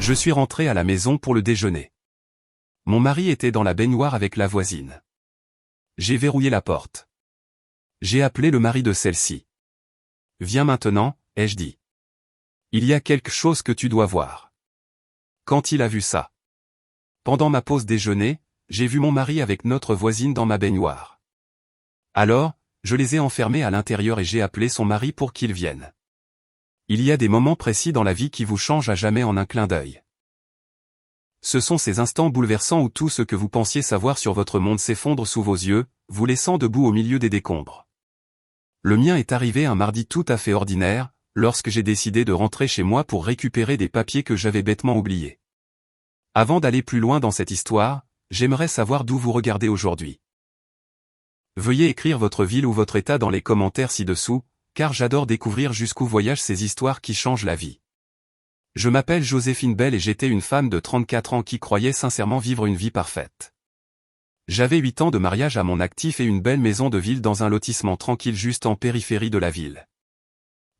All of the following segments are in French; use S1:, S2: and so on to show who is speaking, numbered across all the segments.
S1: Je suis rentré à la maison pour le déjeuner. Mon mari était dans la baignoire avec la voisine. J'ai verrouillé la porte. J'ai appelé le mari de celle-ci. Viens maintenant, ai-je dit. Il y a quelque chose que tu dois voir. Quand il a vu ça. Pendant ma pause déjeuner, j'ai vu mon mari avec notre voisine dans ma baignoire. Alors, je les ai enfermés à l'intérieur et j'ai appelé son mari pour qu'il vienne. Il y a des moments précis dans la vie qui vous changent à jamais en un clin d'œil. Ce sont ces instants bouleversants où tout ce que vous pensiez savoir sur votre monde s'effondre sous vos yeux, vous laissant debout au milieu des décombres. Le mien est arrivé un mardi tout à fait ordinaire, lorsque j'ai décidé de rentrer chez moi pour récupérer des papiers que j'avais bêtement oubliés. Avant d'aller plus loin dans cette histoire, j'aimerais savoir d'où vous regardez aujourd'hui. Veuillez écrire votre ville ou votre état dans les commentaires ci-dessous, car j'adore découvrir jusqu'où voyagent ces histoires qui changent la vie. Je m'appelle Joséphine Bell et j'étais une femme de 34 ans qui croyait sincèrement vivre une vie parfaite. J'avais 8 ans de mariage à mon actif et une belle maison de ville dans un lotissement tranquille juste en périphérie de la ville.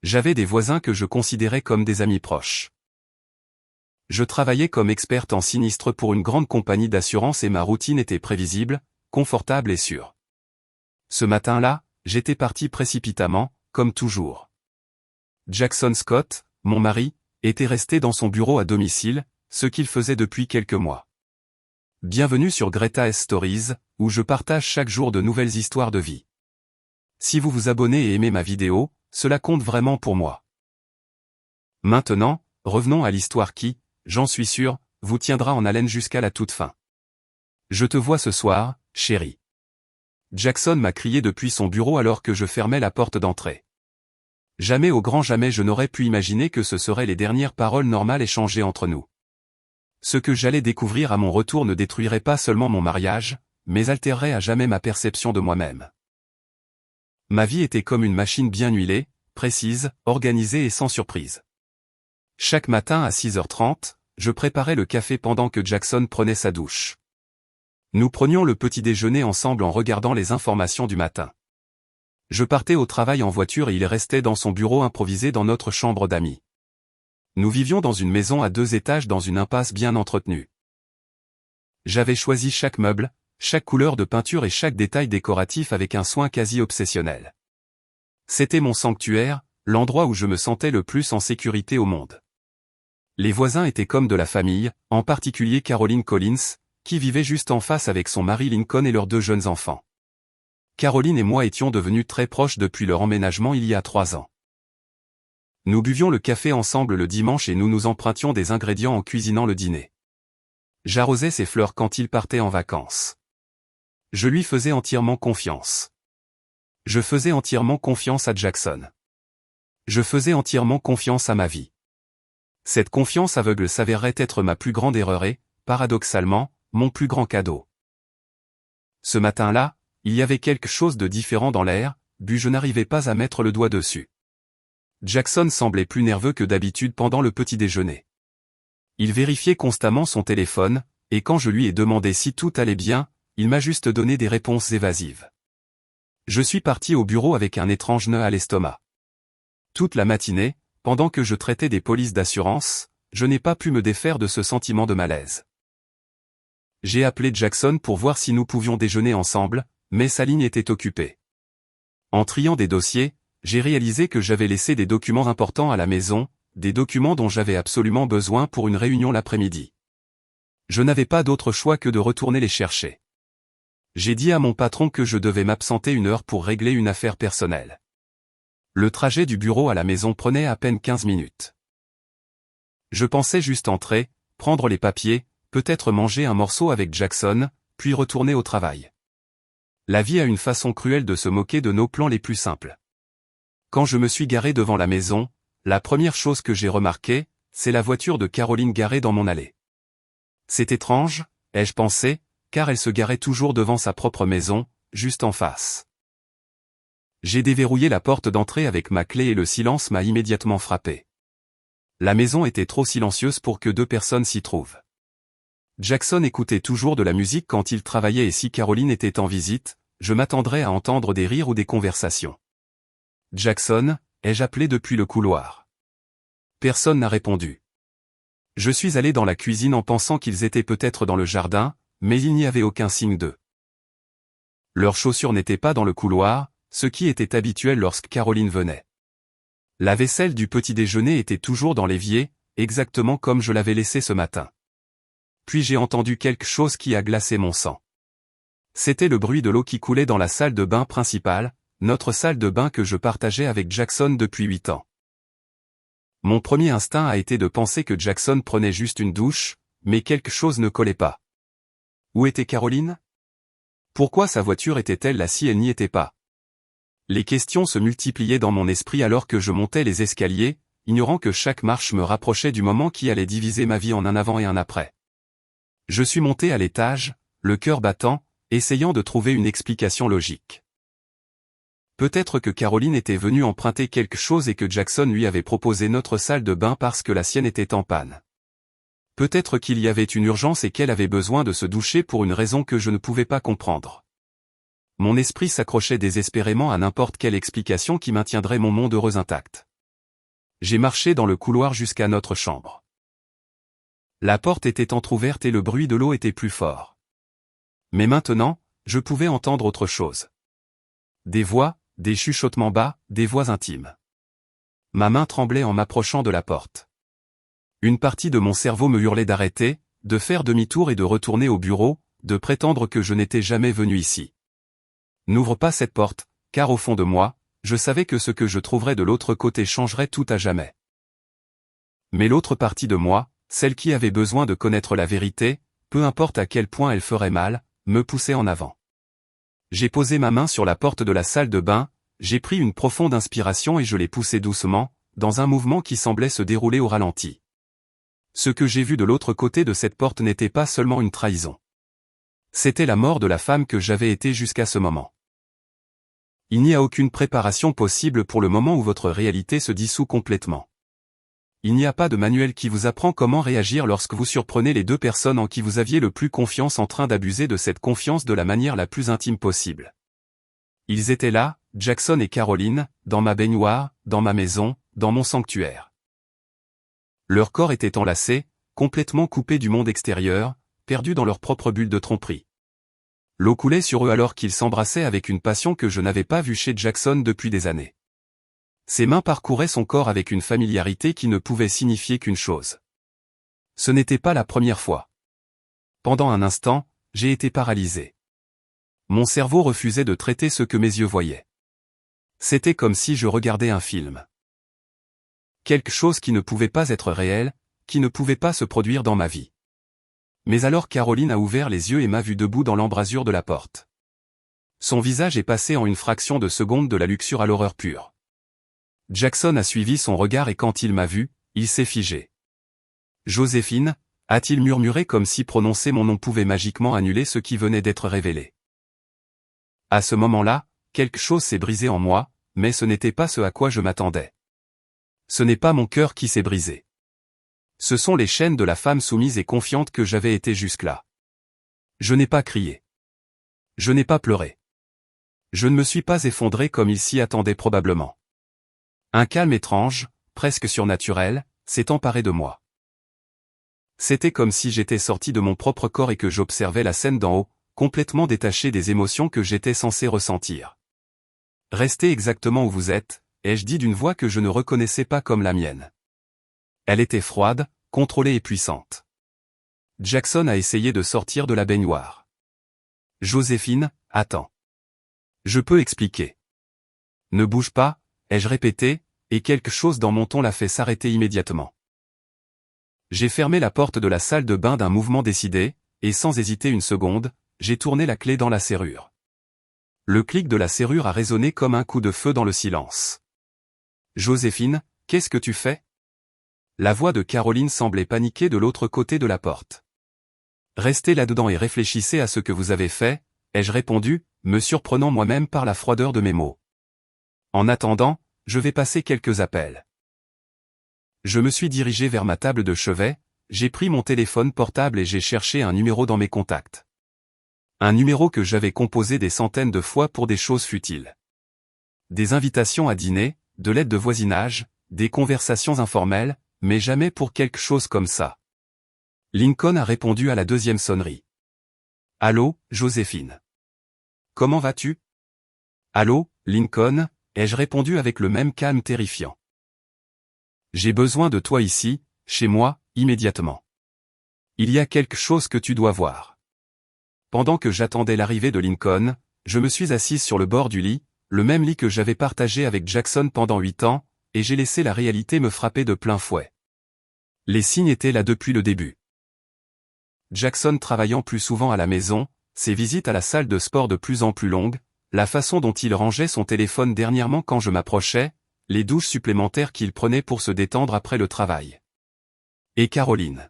S1: J'avais des voisins que je considérais comme des amis proches. Je travaillais comme experte en sinistre pour une grande compagnie d'assurance et ma routine était prévisible, confortable et sûre. Ce matin-là, j'étais parti précipitamment, comme toujours. Jackson Scott, mon mari, était resté dans son bureau à domicile, ce qu'il faisait depuis quelques mois. Bienvenue sur Greta S Stories, où je partage chaque jour de nouvelles histoires de vie. Si vous vous abonnez et aimez ma vidéo, cela compte vraiment pour moi. Maintenant, revenons à l'histoire qui, j'en suis sûr, vous tiendra en haleine jusqu'à la toute fin. Je te vois ce soir, chérie. Jackson m'a crié depuis son bureau alors que je fermais la porte d'entrée. Jamais au grand jamais je n'aurais pu imaginer que ce seraient les dernières paroles normales échangées entre nous. Ce que j'allais découvrir à mon retour ne détruirait pas seulement mon mariage, mais altérerait à jamais ma perception de moi-même. Ma vie était comme une machine bien huilée, précise, organisée et sans surprise. Chaque matin à 6h30, je préparais le café pendant que Jackson prenait sa douche. Nous prenions le petit déjeuner ensemble en regardant les informations du matin. Je partais au travail en voiture et il restait dans son bureau improvisé dans notre chambre d'amis. Nous vivions dans une maison à 2 étages dans une impasse bien entretenue. J'avais choisi chaque meuble, chaque couleur de peinture et chaque détail décoratif avec un soin quasi obsessionnel. C'était mon sanctuaire, l'endroit où je me sentais le plus en sécurité au monde. Les voisins étaient comme de la famille, en particulier Caroline Collins, qui vivait juste en face avec son mari Lincoln et leurs 2 jeunes enfants. Caroline et moi étions devenus très proches depuis leur emménagement il y a 3 ans. Nous buvions le café ensemble le dimanche et nous nous empruntions des ingrédients en cuisinant le dîner. J'arrosais ses fleurs quand il partait en vacances. Je lui faisais entièrement confiance. Je faisais entièrement confiance à Jackson. Je faisais entièrement confiance à ma vie. Cette confiance aveugle s'avérerait être ma plus grande erreur et, paradoxalement, mon plus grand cadeau. Ce matin-là, il y avait quelque chose de différent dans l'air, je n'arrivais pas à mettre le doigt dessus. Jackson semblait plus nerveux que d'habitude pendant le petit déjeuner. Il vérifiait constamment son téléphone, et quand je lui ai demandé si tout allait bien, il m'a juste donné des réponses évasives. Je suis parti au bureau avec un étrange nœud à l'estomac. Toute la matinée, pendant que je traitais des polices d'assurance, je n'ai pas pu me défaire de ce sentiment de malaise. J'ai appelé Jackson pour voir si nous pouvions déjeuner ensemble, mais sa ligne était occupée. En triant des dossiers, j'ai réalisé que j'avais laissé des documents importants à la maison, des documents dont j'avais absolument besoin pour une réunion l'après-midi. Je n'avais pas d'autre choix que de retourner les chercher. J'ai dit à mon patron que je devais m'absenter 1 heure pour régler une affaire personnelle. Le trajet du bureau à la maison prenait à peine 15 minutes. Je pensais juste entrer, prendre les papiers, peut-être manger un morceau avec Jackson, puis retourner au travail. La vie a une façon cruelle de se moquer de nos plans les plus simples. Quand je me suis garé devant la maison, la première chose que j'ai remarquée, c'est la voiture de Caroline garée dans mon allée. C'est étrange, ai-je pensé, car elle se garait toujours devant sa propre maison, juste en face. J'ai déverrouillé la porte d'entrée avec ma clé et le silence m'a immédiatement frappé. La maison était trop silencieuse pour que 2 personnes s'y trouvent. Jackson écoutait toujours de la musique quand il travaillait et si Caroline était en visite, je m'attendrais à entendre des rires ou des conversations. Jackson, ai-je appelé depuis le couloir. Personne n'a répondu. Je suis allé dans la cuisine en pensant qu'ils étaient peut-être dans le jardin, mais il n'y avait aucun signe d'eux. Leurs chaussures n'étaient pas dans le couloir, ce qui était habituel lorsque Caroline venait. La vaisselle du petit déjeuner était toujours dans l'évier, exactement comme je l'avais laissé ce matin. Puis j'ai entendu quelque chose qui a glacé mon sang. C'était le bruit de l'eau qui coulait dans la salle de bain principale, notre salle de bain que je partageais avec Jackson depuis 8 ans. Mon premier instinct a été de penser que Jackson prenait juste une douche, mais quelque chose ne collait pas. Où était Caroline? Pourquoi sa voiture était-elle là si elle n'y était pas? Les questions se multipliaient dans mon esprit alors que je montais les escaliers, ignorant que chaque marche me rapprochait du moment qui allait diviser ma vie en un avant et un après. Je suis monté à l'étage, le cœur battant, essayant de trouver une explication logique. Peut-être que Caroline était venue emprunter quelque chose et que Jackson lui avait proposé notre salle de bain parce que la sienne était en panne. Peut-être qu'il y avait une urgence et qu'elle avait besoin de se doucher pour une raison que je ne pouvais pas comprendre. Mon esprit s'accrochait désespérément à n'importe quelle explication qui maintiendrait mon monde heureux intact. J'ai marché dans le couloir jusqu'à notre chambre. La porte était entr'ouverte et le bruit de l'eau était plus fort. Mais maintenant, je pouvais entendre autre chose. Des voix, des chuchotements bas, des voix intimes. Ma main tremblait en m'approchant de la porte. Une partie de mon cerveau me hurlait d'arrêter, de faire demi-tour et de retourner au bureau, de prétendre que je n'étais jamais venu ici. N'ouvre pas cette porte, car au fond de moi, je savais que ce que je trouverais de l'autre côté changerait tout à jamais. Mais l'autre partie de moi, celle qui avait besoin de connaître la vérité, peu importe à quel point elle ferait mal, me poussait en avant. J'ai posé ma main sur la porte de la salle de bain, j'ai pris une profonde inspiration et je l'ai poussée doucement, dans un mouvement qui semblait se dérouler au ralenti. Ce que j'ai vu de l'autre côté de cette porte n'était pas seulement une trahison. C'était la mort de la femme que j'avais été jusqu'à ce moment. Il n'y a aucune préparation possible pour le moment où votre réalité se dissout complètement. Il n'y a pas de manuel qui vous apprend comment réagir lorsque vous surprenez les deux personnes en qui vous aviez le plus confiance en train d'abuser de cette confiance de la manière la plus intime possible. Ils étaient là, Jackson et Caroline, dans ma baignoire, dans ma maison, dans mon sanctuaire. Leurs corps étaient enlacés, complètement coupés du monde extérieur, perdus dans leur propre bulle de tromperie. L'eau coulait sur eux alors qu'ils s'embrassaient avec une passion que je n'avais pas vue chez Jackson depuis des années. Ses mains parcouraient son corps avec une familiarité qui ne pouvait signifier qu'une chose. Ce n'était pas la première fois. Pendant un instant, j'ai été paralysé. Mon cerveau refusait de traiter ce que mes yeux voyaient. C'était comme si je regardais un film. Quelque chose qui ne pouvait pas être réel, qui ne pouvait pas se produire dans ma vie. Mais alors Caroline a ouvert les yeux et m'a vu debout dans l'embrasure de la porte. Son visage est passé en une fraction de seconde de la luxure à l'horreur pure. Jackson a suivi son regard et quand il m'a vu, il s'est figé. « Joséphine » a-t-il murmuré comme si prononcer mon nom pouvait magiquement annuler ce qui venait d'être révélé. À ce moment-là, quelque chose s'est brisé en moi, mais ce n'était pas ce à quoi je m'attendais. Ce n'est pas mon cœur qui s'est brisé. Ce sont les chaînes de la femme soumise et confiante que j'avais été jusque-là. Je n'ai pas crié. Je n'ai pas pleuré. Je ne me suis pas effondré comme il s'y attendait probablement. Un calme étrange, presque surnaturel, s'est emparé de moi. C'était comme si j'étais sorti de mon propre corps et que j'observais la scène d'en haut, complètement détaché des émotions que j'étais censé ressentir. « Restez exactement où vous êtes », ai-je dit d'une voix que je ne reconnaissais pas comme la mienne. Elle était froide, contrôlée et puissante. Jackson a essayé de sortir de la baignoire. « Joséphine, attends. Je peux expliquer. » « Ne bouge pas », ai-je répété, et quelque chose dans mon ton l'a fait s'arrêter immédiatement. J'ai fermé la porte de la salle de bain d'un mouvement décidé, et sans hésiter une seconde, j'ai tourné la clé dans la serrure. Le clic de la serrure a résonné comme un coup de feu dans le silence. « Joséphine, qu'est-ce que tu fais ?» La voix de Caroline semblait paniquer de l'autre côté de la porte. « Restez là-dedans et réfléchissez à ce que vous avez fait, » ai-je répondu, me surprenant moi-même par la froideur de mes mots. En attendant, je vais passer quelques appels. Je me suis dirigé vers ma table de chevet, j'ai pris mon téléphone portable et j'ai cherché un numéro dans mes contacts. Un numéro que j'avais composé des centaines de fois pour des choses futiles. Des invitations à dîner, de l'aide de voisinage, des conversations informelles, mais jamais pour quelque chose comme ça. Lincoln a répondu à la deuxième sonnerie. Allô, Joséphine. Comment vas-tu? Allô, Lincoln, ai-je répondu avec le même calme terrifiant. J'ai besoin de toi ici, chez moi, immédiatement. Il y a quelque chose que tu dois voir. Pendant que j'attendais l'arrivée de Lincoln, je me suis assise sur le bord du lit, le même lit que j'avais partagé avec Jackson pendant 8 ans, et j'ai laissé la réalité me frapper de plein fouet. Les signes étaient là depuis le début. Jackson travaillant plus souvent à la maison, ses visites à la salle de sport de plus en plus longues, la façon dont il rangeait son téléphone dernièrement quand je m'approchais, les douches supplémentaires qu'il prenait pour se détendre après le travail. Et Caroline.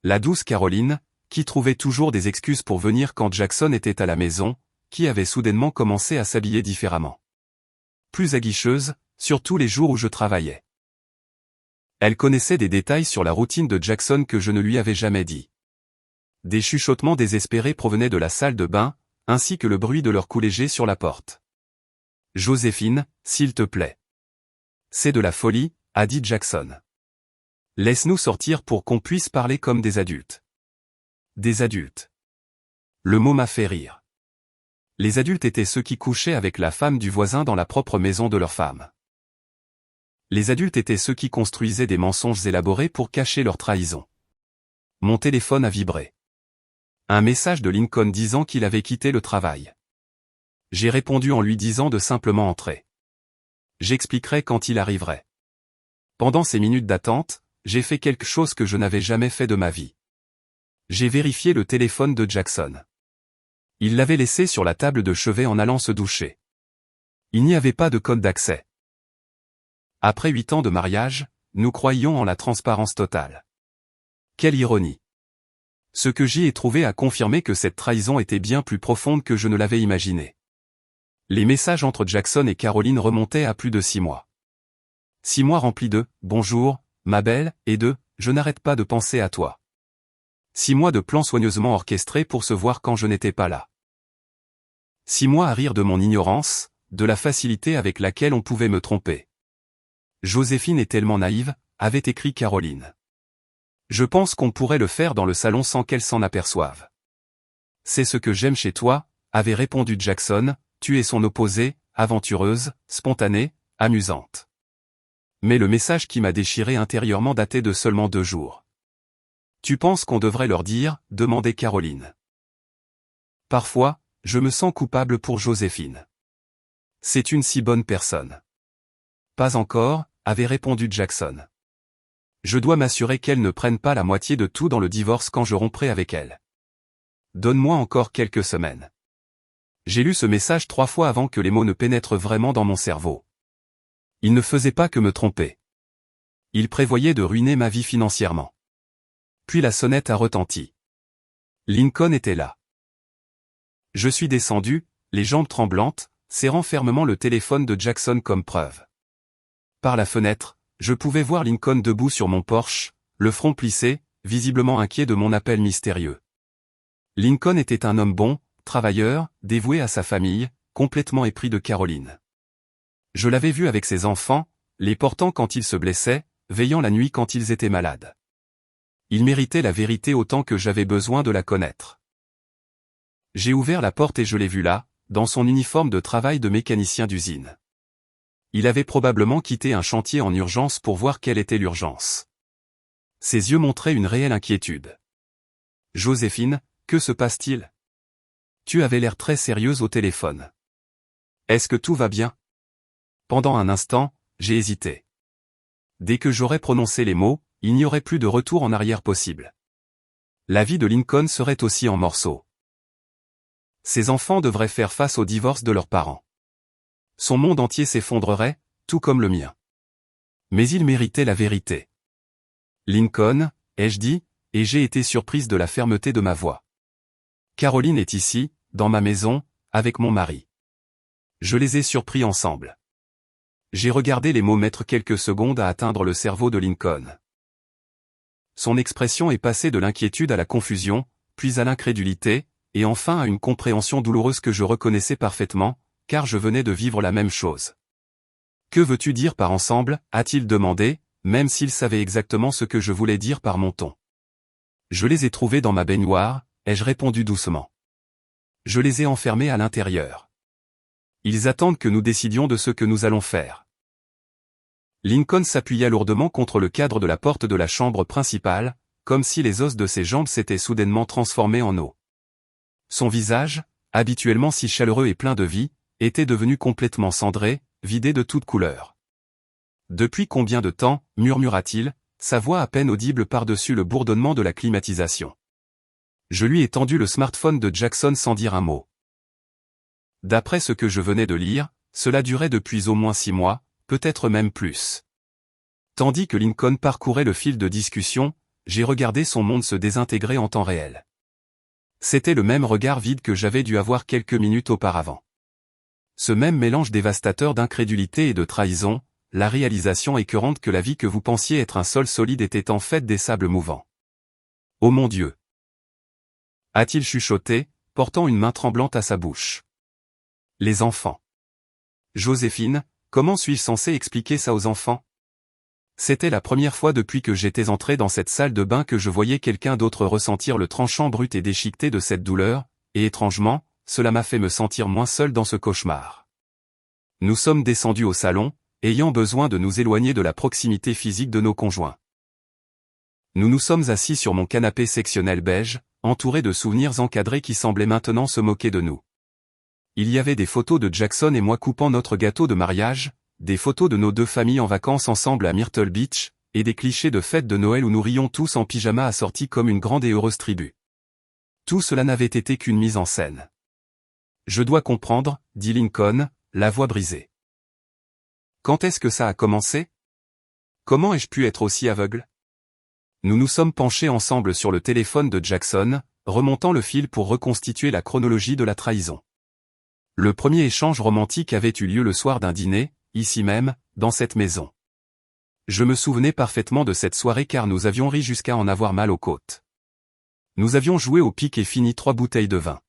S1: La douce Caroline, qui trouvait toujours des excuses pour venir quand Jackson était à la maison, qui avait soudainement commencé à s'habiller différemment. Plus aguicheuse, surtout les jours où je travaillais. Elle connaissait des détails sur la routine de Jackson que je ne lui avais jamais dit. Des chuchotements désespérés provenaient de la salle de bain, ainsi que le bruit de leur coup léger sur la porte. « Joséphine, s'il te plaît. »« C'est de la folie, » a dit Jackson. « Laisse-nous sortir pour qu'on puisse parler comme des adultes. » Des adultes. Le mot m'a fait rire. Les adultes étaient ceux qui couchaient avec la femme du voisin dans la propre maison de leur femme. Les adultes étaient ceux qui construisaient des mensonges élaborés pour cacher leur trahison. Mon téléphone a vibré. Un message de Lincoln disant qu'il avait quitté le travail. J'ai répondu en lui disant de simplement entrer. J'expliquerai quand il arriverait. Pendant ces minutes d'attente, j'ai fait quelque chose que je n'avais jamais fait de ma vie. J'ai vérifié le téléphone de Jackson. Il l'avait laissé sur la table de chevet en allant se doucher. Il n'y avait pas de code d'accès. Après 8 ans de mariage, nous croyions en la transparence totale. Quelle ironie. Ce que j'y ai trouvé a confirmé que cette trahison était bien plus profonde que je ne l'avais imaginé. Les messages entre Jackson et Caroline remontaient à plus de 6 mois. 6 mois remplis de « Bonjour, ma belle » et de « Je n'arrête pas de penser à toi ». 6 mois de plans soigneusement orchestrés pour se voir quand je n'étais pas là. 6 mois à rire de mon ignorance, de la facilité avec laquelle on pouvait me tromper. Joséphine est tellement naïve, avait écrit Caroline. Je pense qu'on pourrait le faire dans le salon sans qu'elle s'en aperçoive. C'est ce que j'aime chez toi, avait répondu Jackson, tu es son opposé, aventureuse, spontanée, amusante. Mais le message qui m'a déchiré intérieurement datait de seulement 2 jours. Tu penses qu'on devrait leur dire, demandait Caroline. Parfois, je me sens coupable pour Joséphine. C'est une si bonne personne. Pas encore, avait répondu Jackson. Je dois m'assurer qu'elle ne prenne pas la moitié de tout dans le divorce quand je romprai avec elle. Donne-moi encore quelques semaines. J'ai lu ce message 3 fois avant que les mots ne pénètrent vraiment dans mon cerveau. Il ne faisait pas que me tromper. Il prévoyait de ruiner ma vie financièrement. Puis la sonnette a retenti. Lincoln était là. Je suis descendu, les jambes tremblantes, serrant fermement le téléphone de Jackson comme preuve. Par la fenêtre, je pouvais voir Lincoln debout sur mon porche, le front plissé, visiblement inquiet de mon appel mystérieux. Lincoln était un homme bon, travailleur, dévoué à sa famille, complètement épris de Caroline. Je l'avais vu avec ses enfants, les portant quand ils se blessaient, veillant la nuit quand ils étaient malades. Il méritait la vérité autant que j'avais besoin de la connaître. J'ai ouvert la porte et je l'ai vu là, dans son uniforme de travail de mécanicien d'usine. Il avait probablement quitté un chantier en urgence pour voir quelle était l'urgence. Ses yeux montraient une réelle inquiétude. « Joséphine, que se passe-t-il? Tu avais l'air très sérieuse au téléphone. Est-ce que tout va bien ?» Pendant un instant, j'ai hésité. Dès que j'aurais prononcé les mots, il n'y aurait plus de retour en arrière possible. La vie de Lincoln serait aussi en morceaux. Ses enfants devraient faire face au divorce de leurs parents. Son monde entier s'effondrerait, tout comme le mien. Mais il méritait la vérité. Lincoln, ai-je dit, et j'ai été surprise de la fermeté de ma voix. Caroline est ici, dans ma maison, avec mon mari. Je les ai surpris ensemble. J'ai regardé les mots mettre quelques secondes à atteindre le cerveau de Lincoln. Son expression est passée de l'inquiétude à la confusion, puis à l'incrédulité, et enfin à une compréhension douloureuse que je reconnaissais parfaitement, car je venais de vivre la même chose. « Que veux-tu dire par ensemble » a-t-il demandé, même s'il savait exactement ce que je voulais dire par mon ton. Je les ai trouvés dans ma baignoire, ai-je répondu doucement. Je les ai enfermés à l'intérieur. Ils attendent que nous décidions de ce que nous allons faire. Lincoln s'appuya lourdement contre le cadre de la porte de la chambre principale, comme si les os de ses jambes s'étaient soudainement transformés en eau. Son visage, habituellement si chaleureux et plein de vie, était devenu complètement cendré, vidé de toute couleur. « Depuis combien de temps » murmura-t-il, sa voix à peine audible par-dessus le bourdonnement de la climatisation. Je lui ai tendu le smartphone de Jackson sans dire un mot. D'après ce que je venais de lire, cela durait depuis au moins 6 mois, peut-être même plus. Tandis que Lincoln parcourait le fil de discussion, j'ai regardé son monde se désintégrer en temps réel. C'était le même regard vide que j'avais dû avoir quelques minutes auparavant. Ce même mélange dévastateur d'incrédulité et de trahison, la réalisation écœurante que la vie que vous pensiez être un sol solide était en fait des sables mouvants. « Oh mon Dieu !» a-t-il chuchoté, portant une main tremblante à sa bouche. Les enfants. Joséphine, comment suis-je censé expliquer ça aux enfants? C'était la première fois depuis que j'étais entré dans cette salle de bain que je voyais quelqu'un d'autre ressentir le tranchant brut et déchiqueté de cette douleur, et étrangement, cela m'a fait me sentir moins seul dans ce cauchemar. Nous sommes descendus au salon, ayant besoin de nous éloigner de la proximité physique de nos conjoints. Nous nous sommes assis sur mon canapé sectionnel beige, entouré de souvenirs encadrés qui semblaient maintenant se moquer de nous. Il y avait des photos de Jackson et moi coupant notre gâteau de mariage, des photos de nos 2 familles en vacances ensemble à Myrtle Beach, et des clichés de fête de Noël où nous rions tous en pyjama assortis comme une grande et heureuse tribu. Tout cela n'avait été qu'une mise en scène. Je dois comprendre, dit Lincoln, la voix brisée. Quand est-ce que ça a commencé? Comment ai-je pu être aussi aveugle? Nous nous sommes penchés ensemble sur le téléphone de Jackson, remontant le fil pour reconstituer la chronologie de la trahison. Le premier échange romantique avait eu lieu le soir d'un dîner, ici même, dans cette maison. Je me souvenais parfaitement de cette soirée car nous avions ri jusqu'à en avoir mal aux côtes. Nous avions joué au pic et fini 3 bouteilles de vin.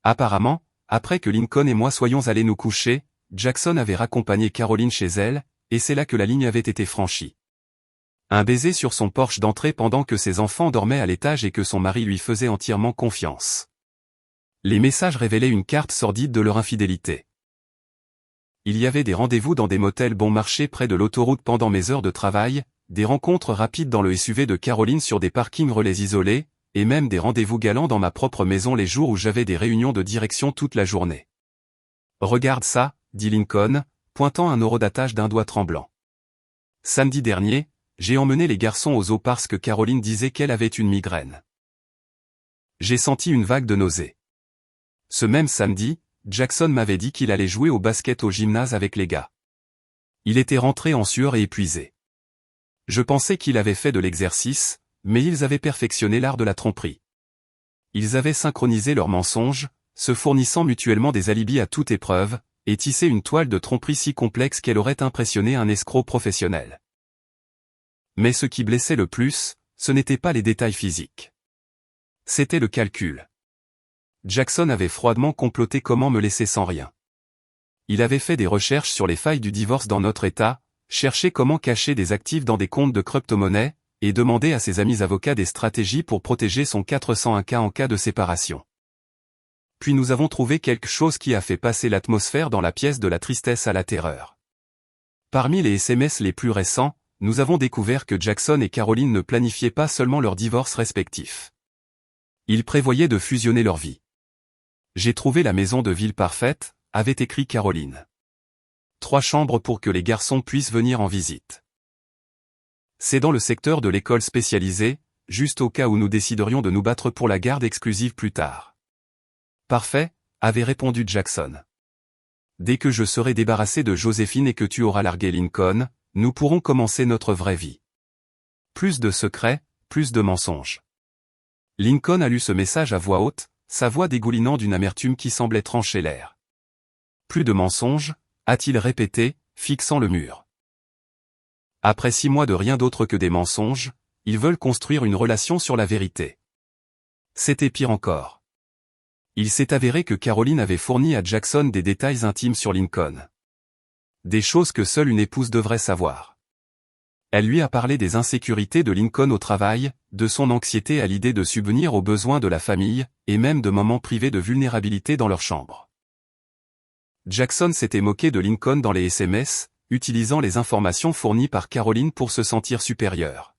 S1: Apparemment, après que Lincoln et moi soyons allés nous coucher, Jackson avait raccompagné Caroline chez elle, et c'est là que la ligne avait été franchie. Un baiser sur son porche d'entrée pendant que ses enfants dormaient à l'étage et que son mari lui faisait entièrement confiance. Les messages révélaient une carte sordide de leur infidélité. Il y avait des rendez-vous dans des motels bon marché près de l'autoroute pendant mes heures de travail, des rencontres rapides dans le SUV de Caroline sur des parkings relais isolés, et même des rendez-vous galants dans ma propre maison les jours où j'avais des réunions de direction toute la journée. « Regarde ça », dit Lincoln, pointant un horodatage d'un doigt tremblant. Samedi dernier, j'ai emmené les garçons au zoo parce que Caroline disait qu'elle avait une migraine. J'ai senti une vague de nausées. Ce même samedi, Jackson m'avait dit qu'il allait jouer au basket au gymnase avec les gars. Il était rentré en sueur et épuisé. Je pensais qu'il avait fait de l'exercice, mais ils avaient perfectionné l'art de la tromperie. Ils avaient synchronisé leurs mensonges, se fournissant mutuellement des alibis à toute épreuve, et tissé une toile de tromperie si complexe qu'elle aurait impressionné un escroc professionnel. Mais ce qui blessait le plus, ce n'était pas les détails physiques. C'était le calcul. Jackson avait froidement comploté comment me laisser sans rien. Il avait fait des recherches sur les failles du divorce dans notre État, cherché comment cacher des actifs dans des comptes de crypto-monnaie, et demandé à ses amis avocats des stratégies pour protéger son 401K en cas de séparation. Puis nous avons trouvé quelque chose qui a fait passer l'atmosphère dans la pièce de la tristesse à la terreur. Parmi les SMS les plus récents, nous avons découvert que Jackson et Caroline ne planifiaient pas seulement leur divorce respectif. Ils prévoyaient de fusionner leur vie. J'ai trouvé la maison de ville parfaite, avait écrit Caroline. 3 chambres pour que les garçons puissent venir en visite. C'est dans le secteur de l'école spécialisée, juste au cas où nous déciderions de nous battre pour la garde exclusive plus tard. Parfait, avait répondu Jackson. Dès que je serai débarrassé de Joséphine et que tu auras largué Lincoln, nous pourrons commencer notre vraie vie. Plus de secrets, plus de mensonges. Lincoln a lu ce message à voix haute, sa voix dégoulinant d'une amertume qui semblait trancher l'air. Plus de mensonges, a-t-il répété, fixant le mur. Après 6 mois de rien d'autre que des mensonges, ils veulent construire une relation sur la vérité. C'était pire encore. Il s'est avéré que Caroline avait fourni à Jackson des détails intimes sur Lincoln. Des choses que seule une épouse devrait savoir. Elle lui a parlé des insécurités de Lincoln au travail, de son anxiété à l'idée de subvenir aux besoins de la famille, et même de moments privés de vulnérabilité dans leur chambre. Jackson s'était moqué de Lincoln dans les SMS, utilisant les informations fournies par Caroline pour se sentir supérieur.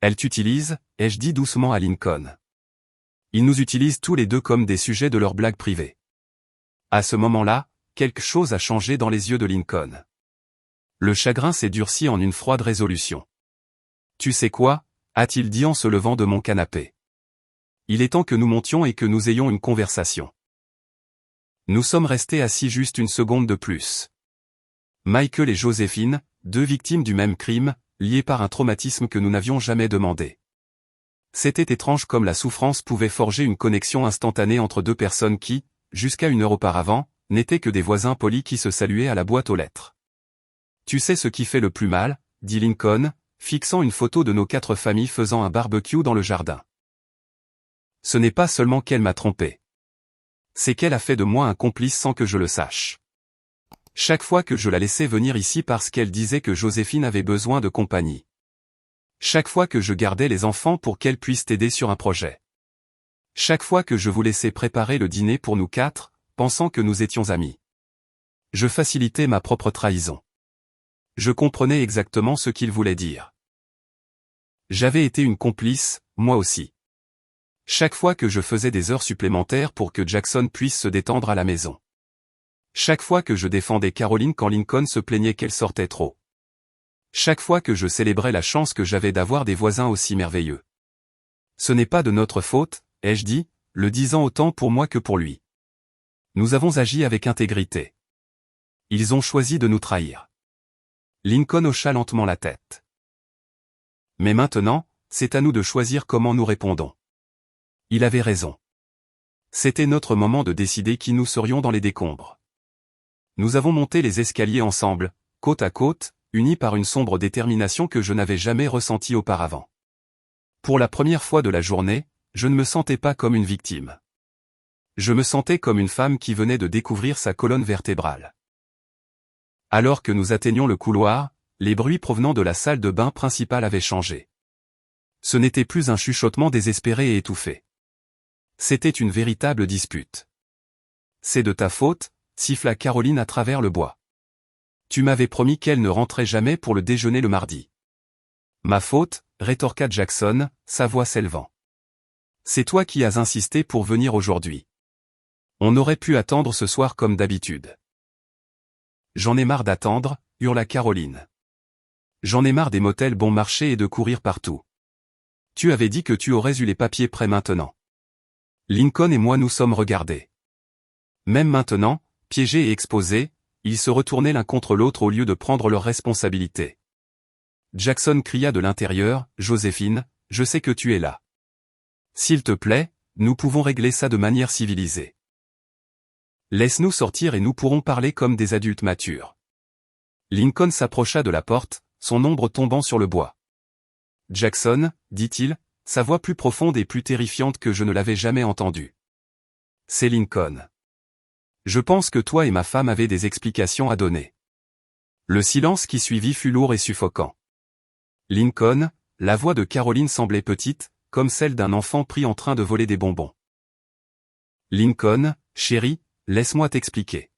S1: Elle t'utilise, ai-je dit doucement à Lincoln. Ils nous utilisent tous les deux comme des sujets de leurs blagues privées. À ce moment-là, quelque chose a changé dans les yeux de Lincoln. Le chagrin s'est durci en une froide résolution. Tu sais quoi, a-t-il dit en se levant de mon canapé. Il est temps que nous montions et que nous ayons une conversation. Nous sommes restés assis juste une seconde de plus. Michael et Joséphine, deux victimes du même crime, liées par un traumatisme que nous n'avions jamais demandé. C'était étrange comme la souffrance pouvait forger une connexion instantanée entre deux personnes qui, jusqu'à une heure auparavant, n'étaient que des voisins polis qui se saluaient à la boîte aux lettres. Tu sais ce qui fait le plus mal, dit Lincoln, fixant une photo de nos 4 familles faisant un barbecue dans le jardin. Ce n'est pas seulement qu'elle m'a trompé. C'est qu'elle a fait de moi un complice sans que je le sache. Chaque fois que je la laissais venir ici parce qu'elle disait que Joséphine avait besoin de compagnie. Chaque fois que je gardais les enfants pour qu'elle puisse t'aider sur un projet. Chaque fois que je vous laissais préparer le dîner pour nous 4, pensant que nous étions amis. Je facilitais ma propre trahison. Je comprenais exactement ce qu'il voulait dire. J'avais été une complice, moi aussi. Chaque fois que je faisais des heures supplémentaires pour que Jackson puisse se détendre à la maison. Chaque fois que je défendais Caroline quand Lincoln se plaignait qu'elle sortait trop. Chaque fois que je célébrais la chance que j'avais d'avoir des voisins aussi merveilleux. Ce n'est pas de notre faute, ai-je dit, le disant autant pour moi que pour lui. Nous avons agi avec intégrité. Ils ont choisi de nous trahir. Lincoln hocha lentement la tête. Mais maintenant, c'est à nous de choisir comment nous répondons. Il avait raison. C'était notre moment de décider qui nous serions dans les décombres. Nous avons monté les escaliers ensemble, côte à côte, unis par une sombre détermination que je n'avais jamais ressentie auparavant. Pour la première fois de la journée, je ne me sentais pas comme une victime. Je me sentais comme une femme qui venait de découvrir sa colonne vertébrale. Alors que nous atteignions le couloir, les bruits provenant de la salle de bain principale avaient changé. Ce n'était plus un chuchotement désespéré et étouffé. C'était une véritable dispute. C'est de ta faute, siffla Caroline à travers le bois. Tu m'avais promis qu'elle ne rentrait jamais pour le déjeuner le mardi. Ma faute, rétorqua Jackson, sa voix s'élevant. C'est toi qui as insisté pour venir aujourd'hui. On aurait pu attendre ce soir comme d'habitude. J'en ai marre d'attendre, hurla Caroline. J'en ai marre des motels bon marché et de courir partout. Tu avais dit que tu aurais eu les papiers prêts maintenant. Lincoln et moi nous sommes regardés. Même maintenant, piégés et exposés, ils se retournaient l'un contre l'autre au lieu de prendre leurs responsabilités. Jackson cria de l'intérieur, « Joséphine, je sais que tu es là. S'il te plaît, nous pouvons régler ça de manière civilisée. Laisse-nous sortir et nous pourrons parler comme des adultes matures. » Lincoln s'approcha de la porte, son ombre tombant sur le bois. « Jackson, dit-il, sa voix plus profonde et plus terrifiante que je ne l'avais jamais entendue. C'est Lincoln. Je pense que toi et ma femme avez des explications à donner. » Le silence qui suivit fut lourd et suffocant. Lincoln, la voix de Caroline semblait petite, comme celle d'un enfant pris en train de voler des bonbons. Lincoln, chérie, laisse-moi t'expliquer.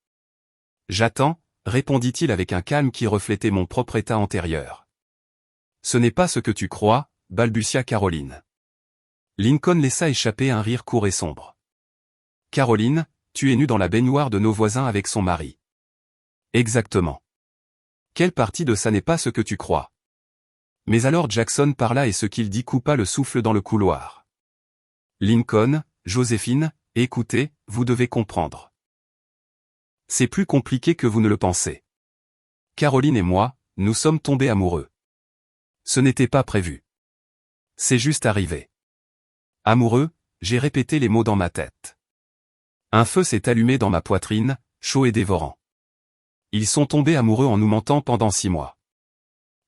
S1: J'attends, répondit-il avec un calme qui reflétait mon propre état antérieur. Ce n'est pas ce que tu crois, balbutia Caroline. Lincoln laissa échapper un rire court et sombre. Caroline, tu es nue dans la baignoire de nos voisins avec son mari. Exactement. Quelle partie de ça n'est pas ce que tu crois? Mais alors Jackson parla et ce qu'il dit coupa le souffle dans le couloir. Lincoln, Joséphine, écoutez, vous devez comprendre. C'est plus compliqué que vous ne le pensez. Caroline et moi, nous sommes tombés amoureux. Ce n'était pas prévu. C'est juste arrivé. Amoureux, j'ai répété les mots dans ma tête. Un feu s'est allumé dans ma poitrine, chaud et dévorant. Ils sont tombés amoureux en nous mentant pendant 6 mois.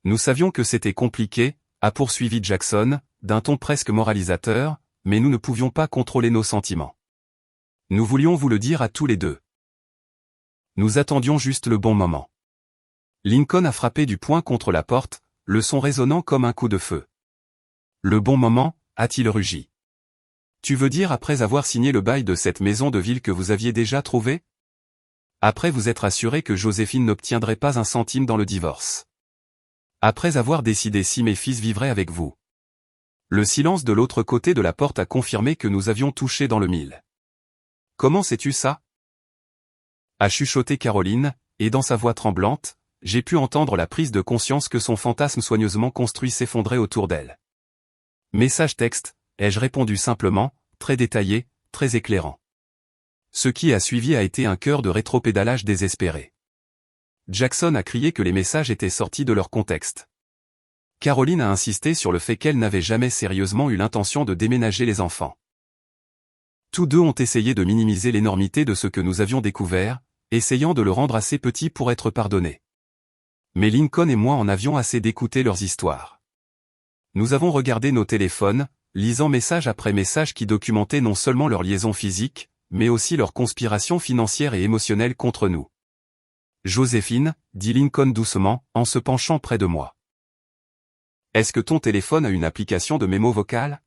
S1: Nous savions que c'était compliqué, a poursuivi Jackson, d'un ton presque moralisateur, mais nous ne pouvions pas contrôler nos sentiments. Nous voulions vous le dire à tous les deux. Nous attendions juste le bon moment. Lincoln a frappé du poing contre la porte, le son résonnant comme un coup de feu. Le bon moment, a-t-il rugi. Tu veux dire après avoir signé le bail de cette maison de ville que vous aviez déjà trouvé? Après vous être assuré que Joséphine n'obtiendrait pas un centime dans le divorce. Après avoir décidé si mes fils vivraient avec vous. Le silence de l'autre côté de la porte a confirmé que nous avions touché dans le mille. Comment sais-tu ça? A chuchoté Caroline, et dans sa voix tremblante, j'ai pu entendre la prise de conscience que son fantasme soigneusement construit s'effondrait autour d'elle. Message texte, ai-je répondu simplement, très détaillé, très éclairant. Ce qui a suivi a été un chœur de rétropédalage désespéré. Jackson a crié que les messages étaient sortis de leur contexte. Caroline a insisté sur le fait qu'elle n'avait jamais sérieusement eu l'intention de déménager les enfants. Tous deux ont essayé de minimiser l'énormité de ce que nous avions découvert, essayant de le rendre assez petit pour être pardonné. Mais Lincoln et moi en avions assez d'écouter leurs histoires. Nous avons regardé nos téléphones, lisant message après message qui documentaient non seulement leur liaison physique, mais aussi leur conspiration financière et émotionnelle contre nous. Joséphine, dit Lincoln doucement, en se penchant près de moi. Est-ce que ton téléphone a une application de mémo vocal?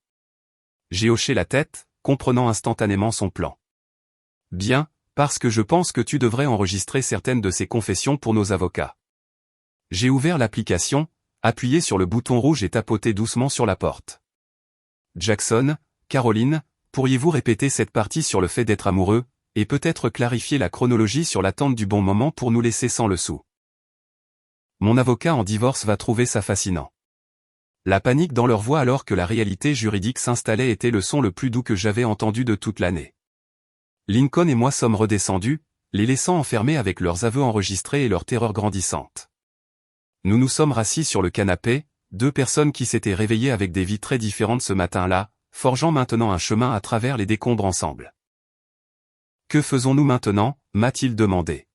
S1: J'ai hoché la tête, comprenant instantanément son plan. Bien, parce que je pense que tu devrais enregistrer certaines de ces confessions pour nos avocats. J'ai ouvert l'application, appuyé sur le bouton rouge et tapoté doucement sur la porte. Jackson, Caroline, pourriez-vous répéter cette partie sur le fait d'être amoureux, et peut-être clarifier la chronologie sur l'attente du bon moment pour nous laisser sans le sou? Mon avocat en divorce va trouver ça fascinant. La panique dans leur voix alors que la réalité juridique s'installait était le son le plus doux que j'avais entendu de toute l'année. Lincoln et moi sommes redescendus, les laissant enfermés avec leurs aveux enregistrés et leur terreur grandissante. Nous nous sommes rassis sur le canapé, deux personnes qui s'étaient réveillées avec des vies très différentes ce matin-là, forgeant maintenant un chemin à travers les décombres ensemble. Que faisons-nous maintenant, m'a-t-il demandé.